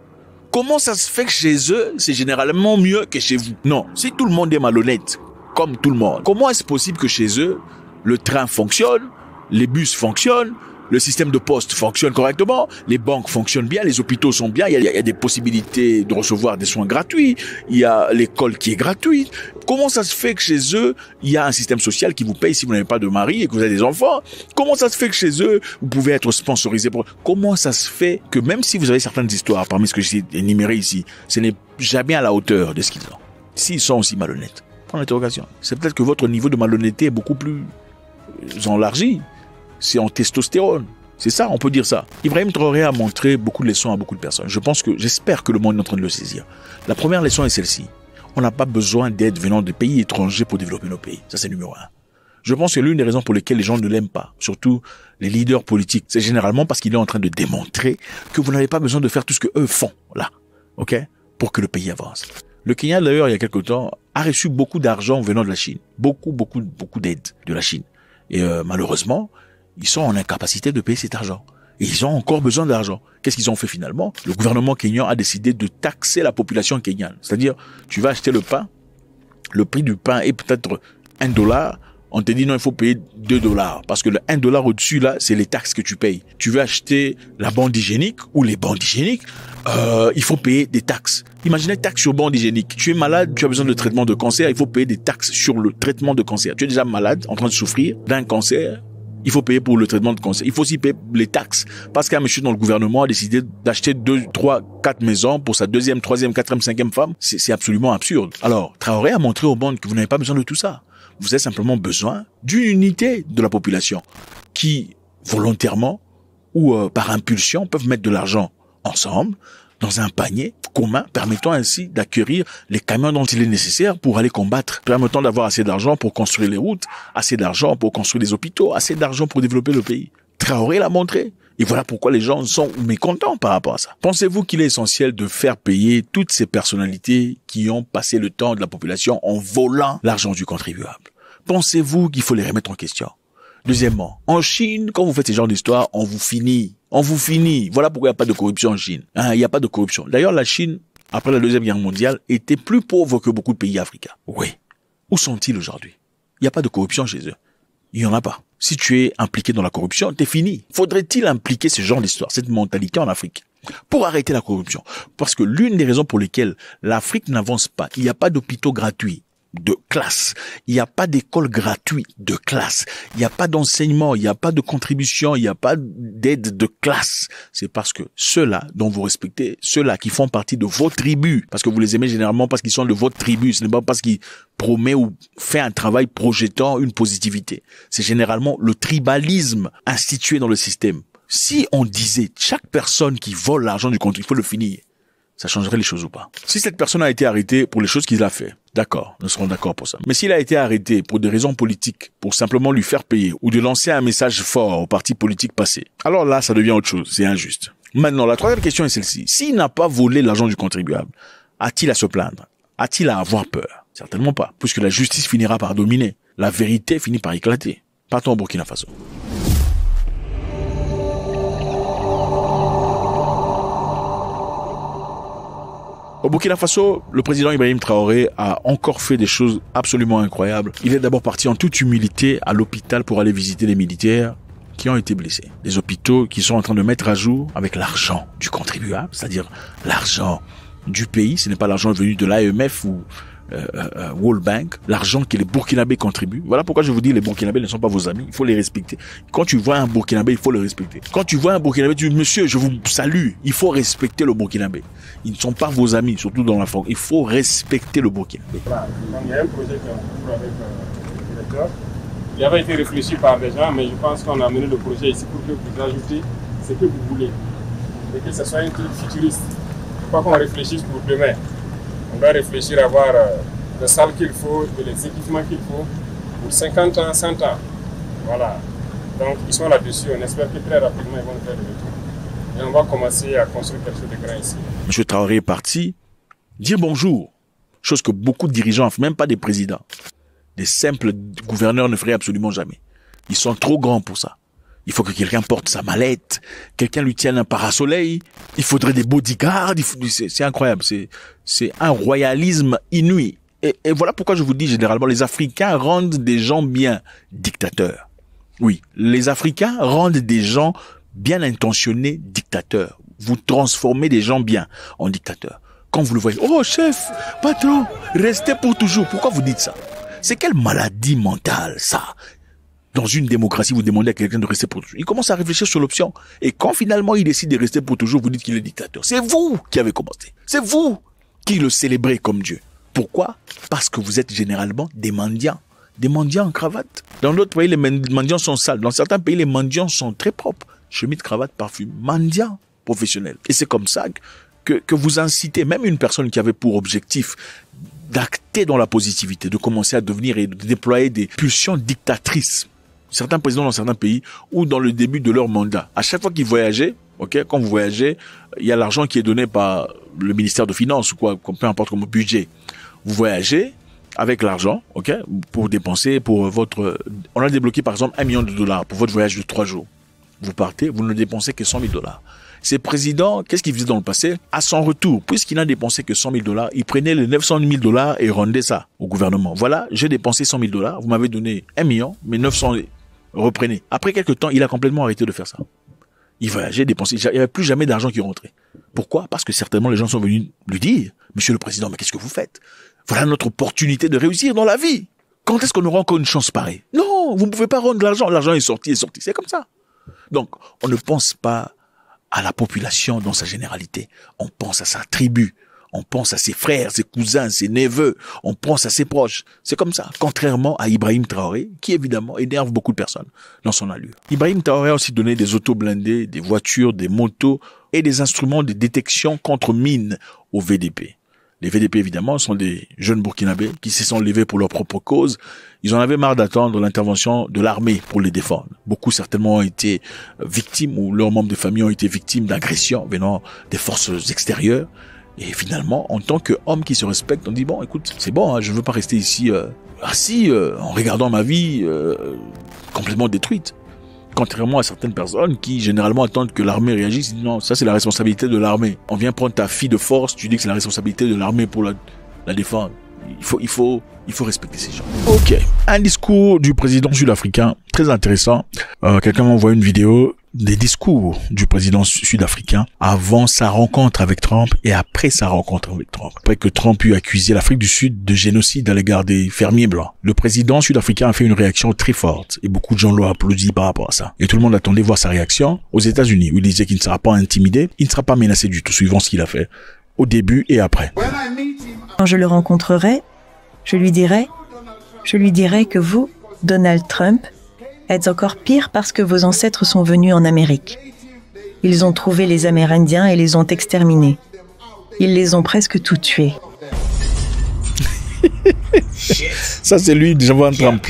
Comment ça se fait que chez eux, c'est généralement mieux que chez vous? Non, si tout le monde est malhonnête, comme tout le monde, comment est-ce possible que chez eux, le train fonctionne, les bus fonctionnent, le système de poste fonctionne correctement, les banques fonctionnent bien, les hôpitaux sont bien, il y a des possibilités de recevoir des soins gratuits, il y a l'école qui est gratuite. Comment ça se fait que chez eux, il y a un système social qui vous paye si vous n'avez pas de mari et que vous avez des enfants? Comment ça se fait que chez eux, vous pouvez être sponsorisé pour... Comment ça se fait que même si vous avez certaines histoires parmi ce que j'ai énuméré ici, ce n'est jamais à la hauteur de ce qu'ils ont, s'ils sont aussi malhonnêtes? Point d'interrogation. C'est peut-être que votre niveau de malhonnêteté est beaucoup plus enlargi. C'est en testostérone. C'est ça, on peut dire ça. Ibrahim Traoré a montré beaucoup de leçons à beaucoup de personnes. J'espère que le monde est en train de le saisir. La première leçon est celle-ci. On n'a pas besoin d'aide venant de pays étrangers pour développer nos pays. Ça, c'est numéro 1. Je pense que l'une des raisons pour lesquelles les gens ne l'aiment pas, surtout les leaders politiques, c'est généralement parce qu'il est en train de démontrer que vous n'avez pas besoin de faire tout ce que eux font, là. OK? Pour que le pays avance. Le Kenya, d'ailleurs, il y a quelque temps, a reçu beaucoup d'argent venant de la Chine. Beaucoup d'aide de la Chine. Et malheureusement, ils sont en incapacité de payer cet argent. Et ils ont encore besoin d'argent. Qu'est-ce qu'ils ont fait finalement? Le gouvernement kenyan a décidé de taxer la population kenyane. C'est-à-dire, tu vas acheter le pain, le prix du pain est peut-être $1, on te dit non, il faut payer $2. Parce que le $1 au-dessus, là, c'est les taxes que tu payes. Tu veux acheter la bande hygiénique ou les bandes hygiéniques, il faut payer des taxes. Imaginez taxes sur bande hygiénique. Tu es malade, tu as besoin de traitement de cancer, il faut payer des taxes sur le traitement de cancer. Tu es déjà malade, en train de souffrir d'un cancer, il faut payer pour le traitement de cancer. Il faut aussi payer les taxes. Parce qu'un monsieur dans le gouvernement a décidé d'acheter 2, 3, 4 maisons pour sa deuxième, troisième, quatrième, cinquième femme. C'est absolument absurde. Alors, Traoré a montré au monde que vous n'avez pas besoin de tout ça. Vous avez simplement besoin d'une unité de la population qui, volontairement ou par impulsion, peuvent mettre de l'argent ensemble dans un panier commun, permettant ainsi d'acquérir les camions dont il est nécessaire pour aller combattre, permettant d'avoir assez d'argent pour construire les routes, assez d'argent pour construire les hôpitaux, assez d'argent pour développer le pays. Traoré l'a montré. Et voilà pourquoi les gens sont mécontents par rapport à ça. Pensez-vous qu'il est essentiel de faire payer toutes ces personnalités qui ont passé le temps de la population en volant l'argent du contribuable? Pensez-vous qu'il faut les remettre en question? Deuxièmement, en Chine, quand vous faites ce genre d'histoire, on vous finit. On vous finit. Voilà pourquoi il n'y a pas de corruption en Chine. Il n'y a pas de corruption. D'ailleurs, la Chine après la Deuxième Guerre mondiale, étaient plus pauvres que beaucoup de pays africains. Oui. Où sont-ils aujourd'hui? Il n'y a pas de corruption chez eux. Il n'y en a pas. Si tu es impliqué dans la corruption, t'es fini. Faudrait-il impliquer ce genre d'histoire, cette mentalité en Afrique, pour arrêter la corruption? Parce que l'une des raisons pour lesquelles l'Afrique n'avance pas, il n'y a pas d'hôpitaux gratuits de classe, il n'y a pas d'école gratuite de classe, il n'y a pas d'enseignement, il n'y a pas de contribution, il n'y a pas d'aide de classe. C'est parce que ceux-là dont vous respectez, ceux-là qui font partie de vos tribus, parce que vous les aimez généralement parce qu'ils sont de votre tribu, ce n'est pas parce qu'ils promet ou fait un travail projetant une positivité. C'est généralement le tribalisme institué dans le système. Si on disait chaque personne qui vole l'argent du contribuable, il faut le finir, ça changerait les choses ou pas? Si cette personne a été arrêtée pour les choses qu'il a fait, d'accord, nous serons d'accord pour ça. Mais s'il a été arrêté pour des raisons politiques, pour simplement lui faire payer ou de lancer un message fort au parti politique passé, alors là, ça devient autre chose, c'est injuste. Maintenant, la troisième question est celle-ci. S'il n'a pas volé l'argent du contribuable, a-t-il à se plaindre? A-t-il à avoir peur? Certainement pas, puisque la justice finira par dominer. La vérité finit par éclater. Partons au Burkina Faso. Au Burkina Faso, le président Ibrahim Traoré a encore fait des choses absolument incroyables. Il est d'abord parti en toute humilité à l'hôpital pour aller visiter les militaires qui ont été blessés. Des hôpitaux qui sont en train de mettre à jour avec l'argent du contribuable, c'est-à-dire l'argent du pays. Ce n'est pas l'argent venu de l'AMF ou World Bank, l'argent que les Burkinabés contribuent. Voilà pourquoi je vous dis, les Burkinabés ne sont pas vos amis, il faut les respecter. Quand tu vois un Burkinabé, il faut le respecter. Quand tu vois un Burkinabé, tu dis, monsieur, je vous salue, il faut respecter le Burkinabé. Ils ne sont pas vos amis, surtout dans la forêt. Il faut respecter le Burkinabé. Voilà. Il y a un projet qui est en cours avec le directeur. Il avait été réfléchi par des gens, mais je pense qu'on a amené le projet ici pour que vous ajoutez ce que vous voulez. Et que ce soit un truc futuriste. Il ne faut pas qu'on réfléchisse pour demain. On doit réfléchir à avoir les salles qu'il faut et les équipements qu'il faut pour 50 ans, 100 ans. Voilà. Donc, ils sont là-dessus. On espère que très rapidement, ils vont nous faire le retour. Et on va commencer à construire quelque chose de grand ici. M. Traoré est parti dire bonjour. Chose que beaucoup de dirigeants, même pas des présidents, des simples gouverneurs ne feraient absolument jamais. Ils sont trop grands pour ça. Il faut que quelqu'un porte sa mallette, quelqu'un lui tienne un parasoleil, il faudrait des bodyguards, c'est incroyable, c'est un royalisme inouï. Et voilà pourquoi je vous dis généralement, les Africains rendent des gens bien dictateurs. Oui, les Africains rendent des gens bien intentionnés dictateurs. Vous transformez des gens bien en dictateurs. Quand vous le voyez, oh chef, patron, restez pour toujours. Pourquoi vous dites ça? C'est quelle maladie mentale ça? Dans une démocratie, vous demandez à quelqu'un de rester pour toujours. Il commence à réfléchir sur l'option. Et quand finalement il décide de rester pour toujours, vous dites qu'il est dictateur. C'est vous qui avez commencé. C'est vous qui le célébrez comme Dieu. Pourquoi? Parce que vous êtes généralement des mendiants. Des mendiants en cravate. Dans d'autres pays, les mendiants sont sales. Dans certains pays, les mendiants sont très propres. Chemise, cravate, parfum. Mendiants professionnels. Et c'est comme ça que vous incitez même une personne qui avait pour objectif d'acter dans la positivité, de commencer à devenir et de déployer des pulsions dictatrices. Certains présidents dans certains pays, ou dans le début de leur mandat, à chaque fois qu'ils voyageaient, quand vous voyagez, il y a l'argent qui est donné par le ministère de Finances ou quoi, peu importe comme budget. Vous voyagez avec l'argent, pour dépenser pour votre... On a débloqué par exemple $1 million pour votre voyage de 3 jours. Vous partez, vous ne dépensez que $100 000. Ces présidents, qu'est-ce qu'ils faisaient dans le passé? À son retour, puisqu'il n'a dépensé que $100 000, il prenait les $900 000 et rendait ça au gouvernement. Voilà, j'ai dépensé $100 000, vous m'avez donné 1 million, mais 900 reprenez. Après quelques temps, il a complètement arrêté de faire ça. Il voyageait, dépensait, il n'y avait plus jamais d'argent qui rentrait. Pourquoi? Parce que certainement les gens sont venus lui dire, Monsieur le Président, mais qu'est-ce que vous faites? Voilà notre opportunité de réussir dans la vie. Quand est-ce qu'on aura encore une chance pareille? Non, vous ne pouvez pas rendre l'argent. L'argent est sorti. C'est comme ça. Donc, on ne pense pas à la population dans sa généralité. On pense à sa tribu. On pense à ses frères, ses cousins, ses neveux. On pense à ses proches. C'est comme ça. Contrairement à Ibrahim Traoré, qui évidemment énerve beaucoup de personnes dans son allure. Ibrahim Traoré a aussi donné des autos blindés, des voitures, des motos et des instruments de détection contre mines au VDP. Les VDP, évidemment, sont des jeunes Burkinabés qui se sont levés pour leur propre cause. Ils en avaient marre d'attendre l'intervention de l'armée pour les défendre. Beaucoup, certainement, ont été victimes ou leurs membres de famille ont été victimes d'agressions venant des forces extérieures. Et finalement, en tant qu'homme qui se respecte, on dit, bon, écoute, c'est bon, je ne veux pas rester ici assis en regardant ma vie complètement détruite. Contrairement à certaines personnes qui généralement attendent que l'armée réagisse, non, ça c'est la responsabilité de l'armée. On vient prendre ta fille de force, tu dis que c'est la responsabilité de l'armée pour la défendre. Il faut respecter ces gens. Ok. Un discours du président sud-africain, très intéressant. Quelqu'un m'a envoyé une vidéo des discours du président sud-africain avant sa rencontre avec Trump et après sa rencontre avec Trump. Après que Trump eut accusé l'Afrique du Sud de génocide à l'égard des fermiers blancs. Le président sud-africain a fait une réaction très forte et beaucoup de gens l'ont applaudi par rapport à ça. Et tout le monde attendait voir sa réaction aux États-Unis où il disait qu'il ne sera pas intimidé, il ne sera pas menacé du tout, suivant ce qu'il a fait au début et après. Quand je le rencontrerai, je lui dirai que vous, Donald Trump, êtes encore pire parce que vos ancêtres sont venus en Amérique. Ils ont trouvé les Amérindiens et les ont exterminés. Ils les ont presque tous tués. Ça c'est lui, Donald Trump.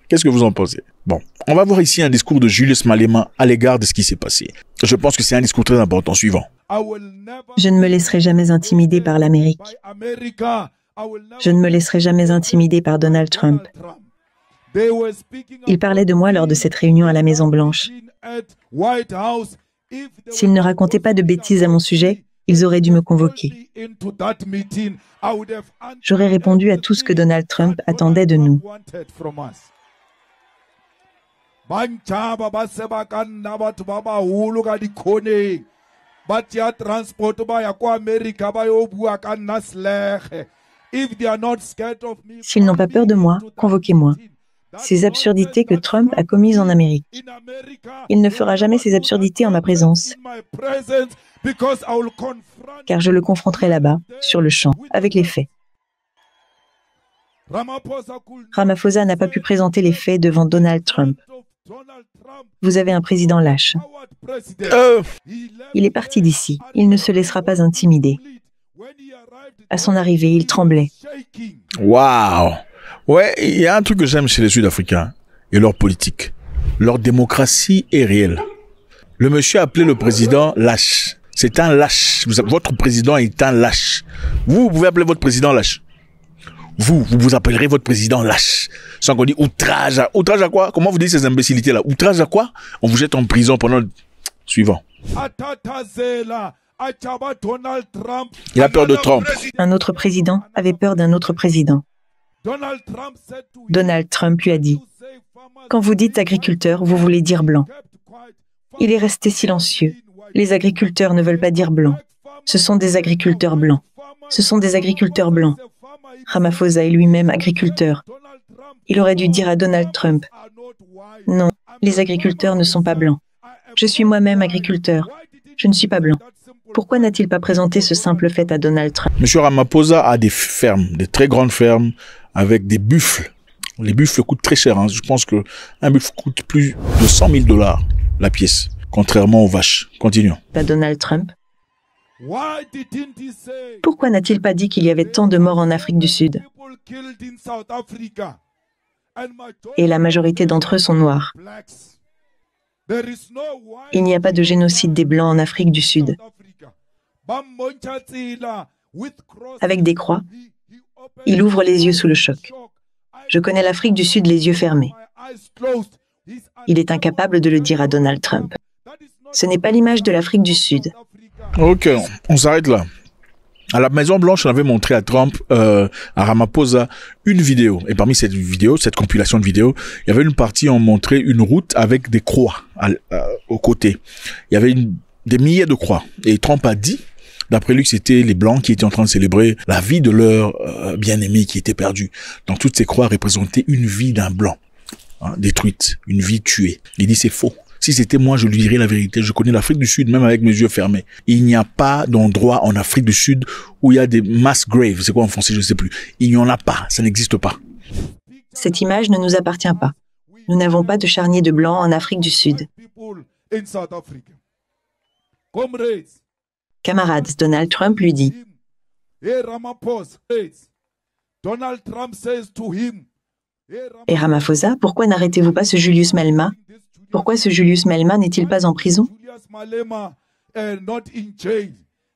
Qu'est-ce que vous en pensez? Bon, on va voir ici un discours de Julius Malema à l'égard de ce qui s'est passé. Je pense que c'est un discours très important. Suivant. Je ne me laisserai jamais intimider par l'Amérique. Je ne me laisserai jamais intimider par Donald Trump. Il parlait de moi lors de cette réunion à la Maison-Blanche. S'ils ne racontaient pas de bêtises à mon sujet, ils auraient dû me convoquer. J'aurais répondu à tout ce que Donald Trump attendait de nous. S'ils n'ont pas peur de moi, convoquez-moi. Ces absurdités que Trump a commises en Amérique. Il ne fera jamais ces absurdités en ma présence, car je le confronterai là-bas, sur le champ, avec les faits. Ramaphosa n'a pas pu présenter les faits devant Donald Trump. Vous avez un président lâche. Il est parti d'ici. Il ne se laissera pas intimider. À son arrivée, il tremblait. Waouh! Ouais, il y a un truc que j'aime chez les Sud-Africains et leur politique. Leur démocratie est réelle. Le monsieur a appelé le président lâche. C'est un lâche. Votre président est un lâche. Vous pouvez appeler votre président lâche. Vous appellerez votre président lâche. Sans qu'on dise outrage. Outrage à quoi? Comment vous dites ces imbécilités-là? Outrage à quoi? On vous jette en prison pendant... Suivant. Il a peur de Trump. Un autre président avait peur d'un autre président. Donald Trump lui a dit « Quand vous dites agriculteur, vous voulez dire blanc. » Il est resté silencieux. Les agriculteurs ne veulent pas dire blanc. Ce sont des agriculteurs blancs. Ce sont des agriculteurs blancs. Ramaphosa est lui-même agriculteur. Il aurait dû dire à Donald Trump « Non, les agriculteurs ne sont pas blancs. Je suis moi-même agriculteur. Je ne suis pas blanc. » Pourquoi n'a-t-il pas présenté ce simple fait à Donald Trump? Monsieur Ramaphosa a des fermes, des très grandes fermes, avec des buffles. Les buffles coûtent très cher. Je pense qu'un buffle coûte plus de 100 000 $ la pièce, contrairement aux vaches. Continuons. Pas Donald Trump. Pourquoi n'a-t-il pas dit qu'il y avait tant de morts en Afrique du Sud? Et la majorité d'entre eux sont noirs. Il n'y a pas de génocide des Blancs en Afrique du Sud. Avec des croix, il ouvre les yeux sous le choc. Je connais l'Afrique du Sud les yeux fermés. Il est incapable de le dire à Donald Trump. Ce n'est pas l'image de l'Afrique du Sud. Ok, on s'arrête là. À la Maison-Blanche, on avait montré à Trump, à Ramaphosa, une vidéo. Et parmi cette vidéo, cette compilation de vidéos, il y avait une partie où on montrait une route avec des croix aux côtés. Il y avait des milliers de croix. Et Trump a dit, d'après lui, que c'était les Blancs qui étaient en train de célébrer la vie de leur bien-aimé qui était perdu. Donc toutes ces croix représentaient une vie d'un Blanc, détruite, une vie tuée. Il dit c'est faux. Si c'était moi, je lui dirais la vérité. Je connais l'Afrique du Sud, même avec mes yeux fermés. Il n'y a pas d'endroit en Afrique du Sud où il y a des mass graves. C'est quoi en français? Je ne sais plus. Il n'y en a pas. Ça n'existe pas. Cette image ne nous appartient pas. Nous n'avons pas de charnier de blanc en Afrique du Sud. Camarades, Donald Trump lui dit « Et Ramaphosa, pourquoi n'arrêtez-vous pas ce Julius Malema? Pourquoi ce Julius Malema n'est-il pas en prison?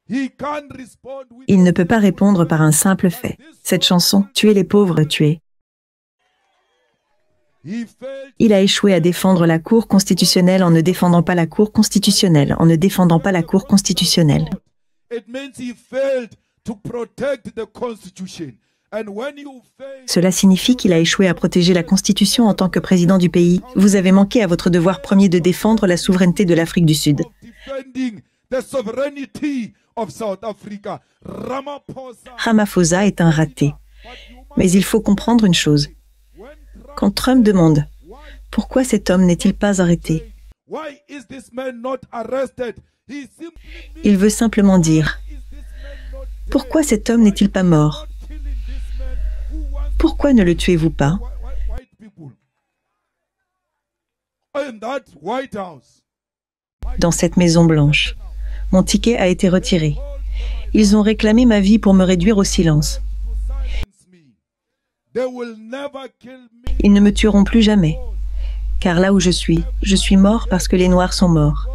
Il ne peut pas répondre par un simple fait. Cette chanson, tuer les pauvres, tuer. Il a échoué à défendre la Cour constitutionnelle en ne défendant pas la Cour constitutionnelle, en ne défendant pas la Cour constitutionnelle. Cela signifie qu'il a échoué à protéger la Constitution en tant que président du pays. Vous avez manqué à votre devoir premier de défendre la souveraineté de l'Afrique du Sud. Ramaphosa est un raté. Mais il faut comprendre une chose. Quand Trump demande « Pourquoi cet homme n'est-il pas arrêté ?», il veut simplement dire « Pourquoi cet homme n'est-il pas mort ? Pourquoi ne le tuez-vous pas ?» Dans cette Maison Blanche, mon ticket a été retiré. Ils ont réclamé ma vie pour me réduire au silence. Ils ne me tueront plus jamais. Car là où je suis mort parce que les Noirs sont morts.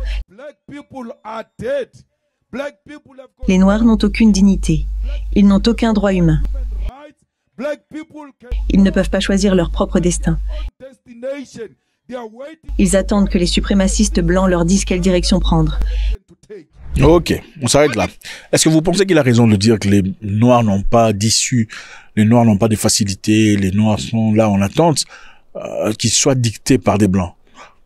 Les Noirs n'ont aucune dignité. Ils n'ont aucun droit humain. Ils ne peuvent pas choisir leur propre destin. Ils attendent que les suprémacistes blancs leur disent quelle direction prendre. Ok, on s'arrête là. Est-ce que vous pensez qu'il a raison de dire que les Noirs n'ont pas d'issue, les Noirs n'ont pas de facilité, les Noirs sont là en attente, qu'ils soient dictés par des Blancs?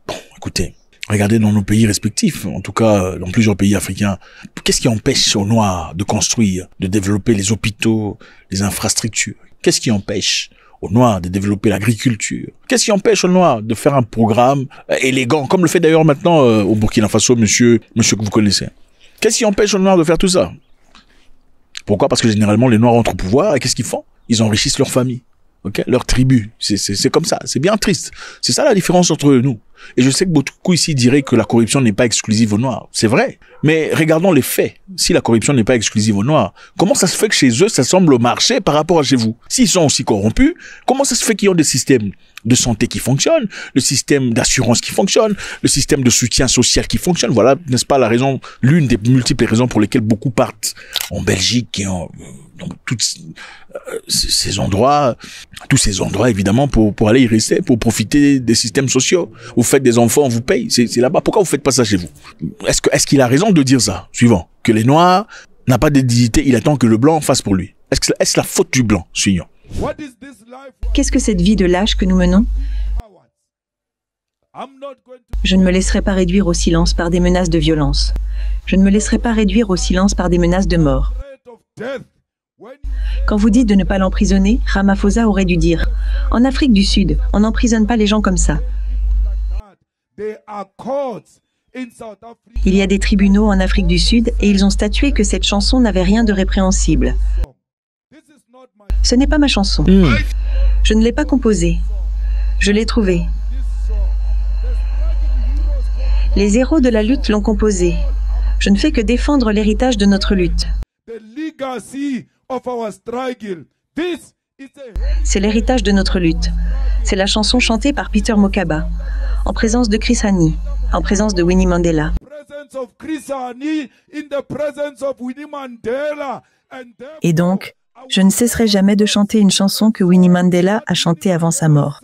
Bon, écoutez, regardez dans nos pays respectifs, en tout cas dans plusieurs pays africains, qu'est-ce qui empêche aux Noirs de construire, de développer les hôpitaux, les infrastructures? Qu'est-ce qui empêche aux Noirs de développer l'agriculture? Qu'est-ce qui empêche aux Noirs de faire un programme élégant, comme le fait d'ailleurs maintenant au Burkina Faso, monsieur que vous connaissez? Qu'est-ce qui empêche aux Noirs de faire tout ça? Pourquoi? Parce que généralement, les Noirs entrent au pouvoir et qu'est-ce qu'ils font? Ils enrichissent leur famille, ok, leur tribu. C'est comme ça. C'est bien triste. C'est ça la différence entre nous. Et je sais que beaucoup ici diraient que la corruption n'est pas exclusive aux Noirs. C'est vrai. Mais regardons les faits. Si la corruption n'est pas exclusive aux Noirs, comment ça se fait que chez eux, ça semble marcher par rapport à chez vous? S'ils sont aussi corrompus, comment ça se fait qu'ils ont des systèmes de santé qui fonctionnent, le système d'assurance qui fonctionne, le système de soutien social qui fonctionne? Voilà, n'est-ce pas la raison, l'une des multiples raisons pour lesquelles beaucoup partent en Belgique et dans tous ces endroits évidemment pour aller y rester, pour profiter des systèmes sociaux. Vous faites des enfants, on vous paye, c'est là-bas. Pourquoi vous faites pas ça chez vous? Est-ce qu'il a raison de dire ça? Suivant, que les Noirs n'a pas de dignité, il attend que le Blanc fasse pour lui. Est-ce la faute du Blanc, suivant? Qu'est-ce que cette vie de lâche que nous menons? Je ne me laisserai pas réduire au silence par des menaces de violence. Je ne me laisserai pas réduire au silence par des menaces de mort. Quand vous dites de ne pas l'emprisonner, Ramaphosa aurait dû dire « En Afrique du Sud, on n'emprisonne pas les gens comme ça. Il y a des tribunaux en Afrique du Sud et ils ont statué que cette chanson n'avait rien de répréhensible. Ce n'est pas ma chanson. Je ne l'ai pas composée. Je l'ai trouvée. Les héros de la lutte l'ont composée. Je ne fais que défendre l'héritage de notre lutte. C'est l'héritage de notre lutte. C'est la chanson chantée par Peter Mokaba, en présence de Chris Hani, en présence de Winnie Mandela. Et donc, je ne cesserai jamais de chanter une chanson que Winnie Mandela a chantée avant sa mort.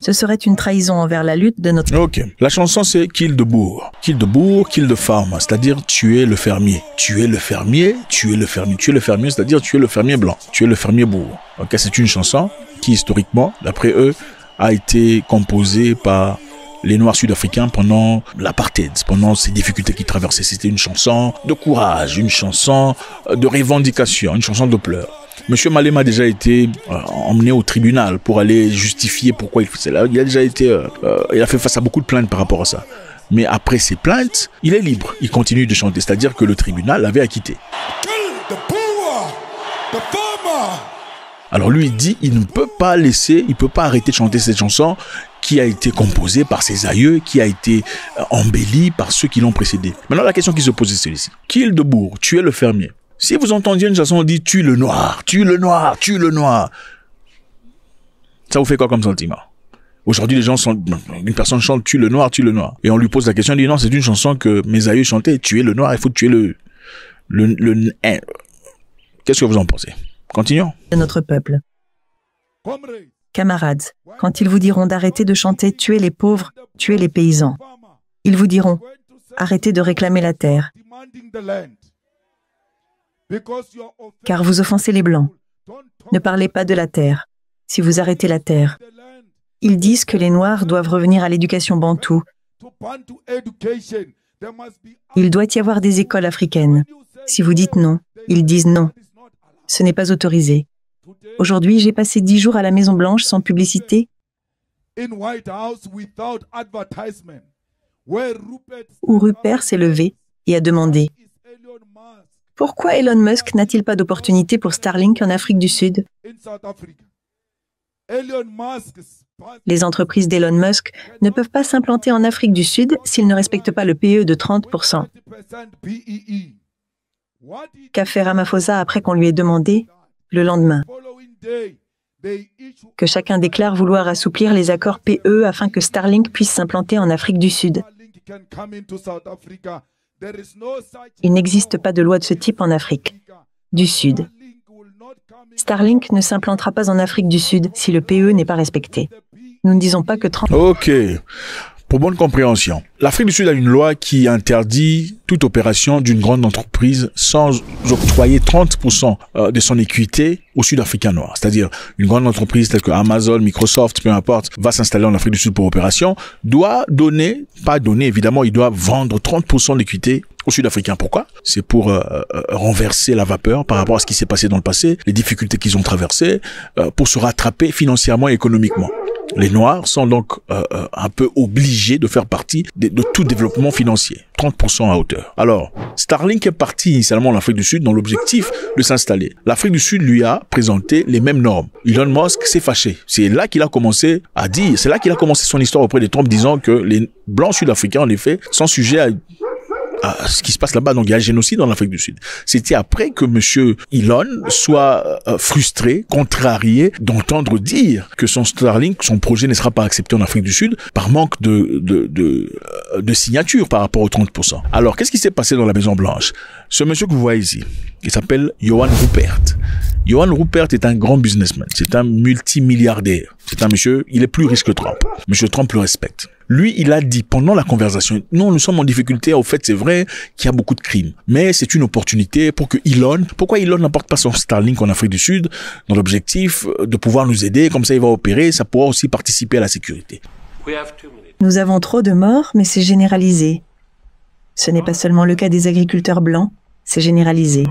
Ce serait une trahison envers la lutte de notre... Ok. La chanson, c'est Kill the Boer. Kill the Boer, kill the farmer. C'est-à-dire tuer le fermier. Tuer le fermier, tuer le fermier. Tuer le fermier, c'est-à-dire tuer le fermier blanc. Tuer le fermier boer. Ok, c'est une chanson qui, historiquement, d'après eux, a été composée par les Noirs sud-africains pendant l'apartheid, pendant ces difficultés qu'ils traversaient. C'était une chanson de courage, une chanson de revendication, une chanson de pleurs. Monsieur Malema a déjà été emmené au tribunal pour aller justifier pourquoi il faisait cela. Il a déjà été, il a fait face à beaucoup de plaintes par rapport à ça. Mais après ces plaintes, il est libre. Il continue de chanter, c'est-à-dire que le tribunal l'avait acquitté. Alors lui, il dit, il ne peut pas arrêter de chanter cette chanson qui a été composée par ses aïeux, qui a été embellie par ceux qui l'ont précédé. Maintenant, la question qui se pose est celle-ci. Kill the Boer, tuer le fermier. Si vous entendiez une chanson, on dit tue le noir, tue le noir, tue le noir. Ça vous fait quoi comme sentiment? Aujourd'hui, les gens sont, une personne chante tue le noir, tue le noir. Et on lui pose la question, il dit non, c'est une chanson que mes aïeux chantaient, tuer le noir, il faut tuer le. Qu'est-ce que vous en pensez? Continuons. De notre peuple. Camarades, quand ils vous diront d'arrêter de chanter tuer les pauvres, tuer les paysans, ils vous diront arrêtez de réclamer la terre. Car vous offensez les Blancs. Ne parlez pas de la terre. Si vous arrêtez la terre, ils disent que les Noirs doivent revenir à l'éducation bantoue. Il doit y avoir des écoles africaines. Si vous dites non, ils disent non. Ce n'est pas autorisé. Aujourd'hui, j'ai passé 10 jours à la Maison-Blanche sans publicité, où Rupert s'est levé et a demandé « Pourquoi Elon Musk n'a-t-il pas d'opportunité pour Starlink en Afrique du Sud ?» Les entreprises d'Elon Musk ne peuvent pas s'implanter en Afrique du Sud s'ils ne respectent pas le PE de 30%. Qu'a fait Ramaphosa après qu'on lui ait demandé, le lendemain, que chacun déclare vouloir assouplir les accords PE afin que Starlink puisse s'implanter en Afrique du Sud. Il n'existe pas de loi de ce type en Afrique du Sud. Starlink ne s'implantera pas en Afrique du Sud si le PE n'est pas respecté. Nous ne disons pas que 30... Ok. Pour bonne compréhension, l'Afrique du Sud a une loi qui interdit toute opération d'une grande entreprise sans octroyer 30% de son équité aux Sud-Africains noirs. C'est-à-dire, une grande entreprise telle que Amazon, Microsoft, peu importe, va s'installer en Afrique du Sud pour opération, doit donner, pas donner évidemment, il doit vendre 30% d'équité aux Sud-Africains. Pourquoi? C'est pour renverser la vapeur par rapport à ce qui s'est passé dans le passé, les difficultés qu'ils ont traversées, pour se rattraper financièrement et économiquement. Les Noirs sont donc un peu obligés de faire partie de tout développement financier, 30% à hauteur. Alors, Starlink est parti initialement en Afrique du Sud dans l'objectif de s'installer. L'Afrique du Sud lui a présenté les mêmes normes. Elon Musk s'est fâché. C'est là qu'il a commencé à dire, c'est là qu'il a commencé son histoire auprès des Trump, disant que les Blancs Sud-Africains, en effet, sont sujets à ce qui se passe là-bas. Donc, il y a un génocide en Afrique du Sud. C'était après que monsieur Elon soit frustré, contrarié d'entendre dire que son Starlink, son projet ne sera pas accepté en Afrique du Sud par manque de signature par rapport aux 30%. Alors, qu'est-ce qui s'est passé dans la Maison-Blanche? Ce monsieur que vous voyez ici, il s'appelle Johan Rupert. Johan Rupert est un grand businessman. C'est un multimilliardaire. C'est un monsieur, il est plus riche que Trump. Monsieur Trump le respecte. Lui, il a dit pendant la conversation, non, nous sommes en difficulté. Au fait, c'est vrai qu'il y a beaucoup de crimes. Mais c'est une opportunité pour que Elon, pourquoi Elon n'apporte pas son Starlink en Afrique du Sud dans l'objectif de pouvoir nous aider. Comme ça, il va opérer. Ça pourra aussi participer à la sécurité. Nous avons trop de morts, mais c'est généralisé. Ce n'est pas seulement le cas des agriculteurs blancs, c'est généralisé.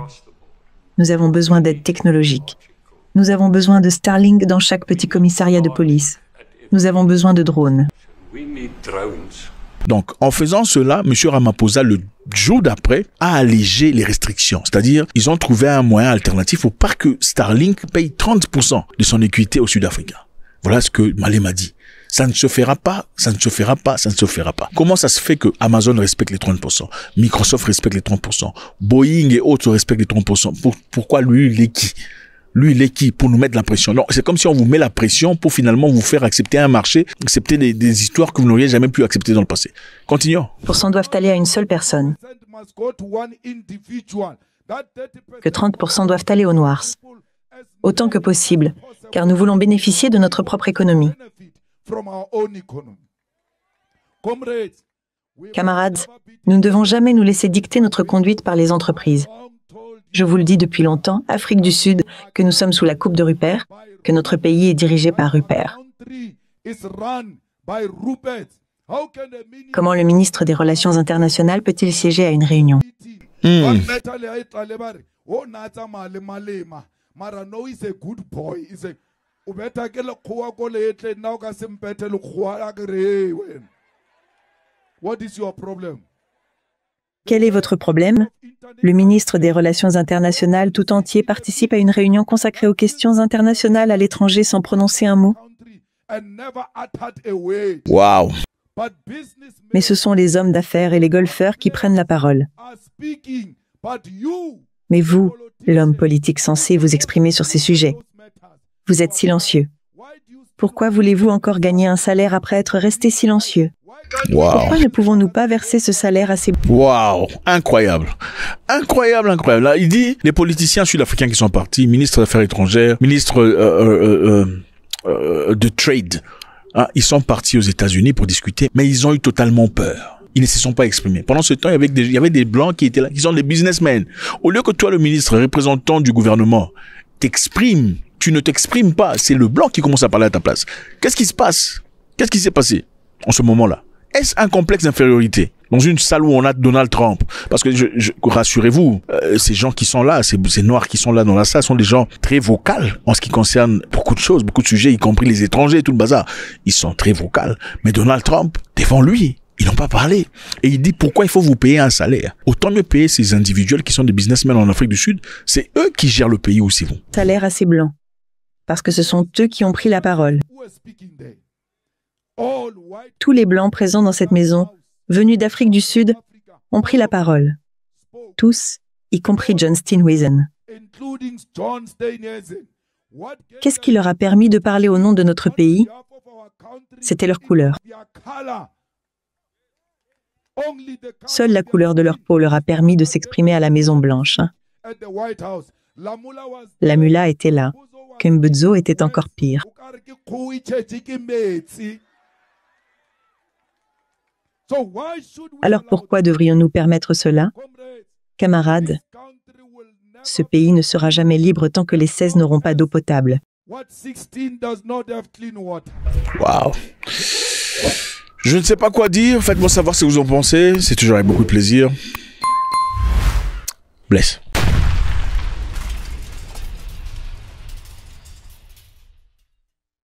Nous avons besoin d'aide technologique. Nous avons besoin de Starlink dans chaque petit commissariat de police. Nous avons besoin de drones. Donc, en faisant cela, M. Ramaphosa, le jour d'après, a allégé les restrictions. C'est-à-dire, ils ont trouvé un moyen alternatif pour pas que Starlink paye 30% de son équité aux Sud-Africains. Voilà ce que Malem a dit. Ça ne se fera pas, ça ne se fera pas, ça ne se fera pas. Comment ça se fait que Amazon respecte les 30%, Microsoft respecte les 30%, Boeing et autres respectent les 30%? Pourquoi lui, il est qui? Lui, il est qui pour nous mettre la pression? Non, c'est comme si on vous met la pression pour finalement vous faire accepter un marché, accepter des histoires que vous n'auriez jamais pu accepter dans le passé. Continuons. Les 30% doivent aller à une seule personne. Que 30% doivent aller aux Noirs. Autant que possible, car nous voulons bénéficier de notre propre économie. Camarades, nous ne devons jamais nous laisser dicter notre conduite par les entreprises. Je vous le dis depuis longtemps, Afrique du Sud, que nous sommes sous la coupe de Rupert, que notre pays est dirigé par Rupert. Comment le ministre des Relations internationales peut-il siéger à une réunion? Quel est votre problème? Le ministre des Relations internationales tout entier participe à une réunion consacrée aux questions internationales à l'étranger sans prononcer un mot. Waouh! Mais ce sont les hommes d'affaires et les golfeurs qui prennent la parole. Mais vous, l'homme politique censé vous exprimer sur ces sujets, vous êtes silencieux. Pourquoi voulez-vous encore gagner un salaire après être resté silencieux? Wow. Pourquoi ne pouvons-nous pas verser ce salaire à ces... Waouh, incroyable. Incroyable, incroyable. Là, il dit, les politiciens sud-africains qui sont partis, ministre des Affaires étrangères, ministre de Trade, hein, ils sont partis aux États-Unis pour discuter, mais ils ont eu totalement peur. Ils ne se sont pas exprimés. Pendant ce temps, il y avait des Blancs qui étaient là, qui sont des businessmen. Au lieu que toi, le ministre, représentant du gouvernement, t'exprimes, tu ne t'exprimes pas. C'est le Blanc qui commence à parler à ta place. Qu'est-ce qui se passe? Qu'est-ce qui s'est passé en ce moment-là? Est-ce un complexe d'infériorité dans une salle où on a Donald Trump? Parce que rassurez-vous, ces gens qui sont là, ces noirs qui sont là dans la salle sont des gens très vocaux en ce qui concerne beaucoup de choses, beaucoup de sujets, y compris les étrangers, tout le bazar. Ils sont très vocaux. Mais Donald Trump, devant lui, ils n'ont pas parlé. Et il dit pourquoi il faut vous payer un salaire. Autant mieux payer ces individuels qui sont des businessmen en Afrique du Sud. C'est eux qui gèrent le pays aussi, vous. Salaire assez blanc. Parce que ce sont eux qui ont pris la parole. Tous les Blancs présents dans cette maison, venus d'Afrique du Sud, ont pris la parole. Tous, y compris John Steenhuisen. Qu'est-ce qui leur a permis de parler au nom de notre pays? C'était leur couleur. Seule la couleur de leur peau leur a permis de s'exprimer à la Maison-Blanche. La Mula était là. Kembudzo était encore pire. Alors pourquoi devrions-nous permettre cela? Camarades, ce pays ne sera jamais libre tant que les 16 n'auront pas d'eau potable. Waouh. Je ne sais pas quoi dire. Faites-moi savoir ce que vous en pensez. C'est toujours avec beaucoup de plaisir. Bless.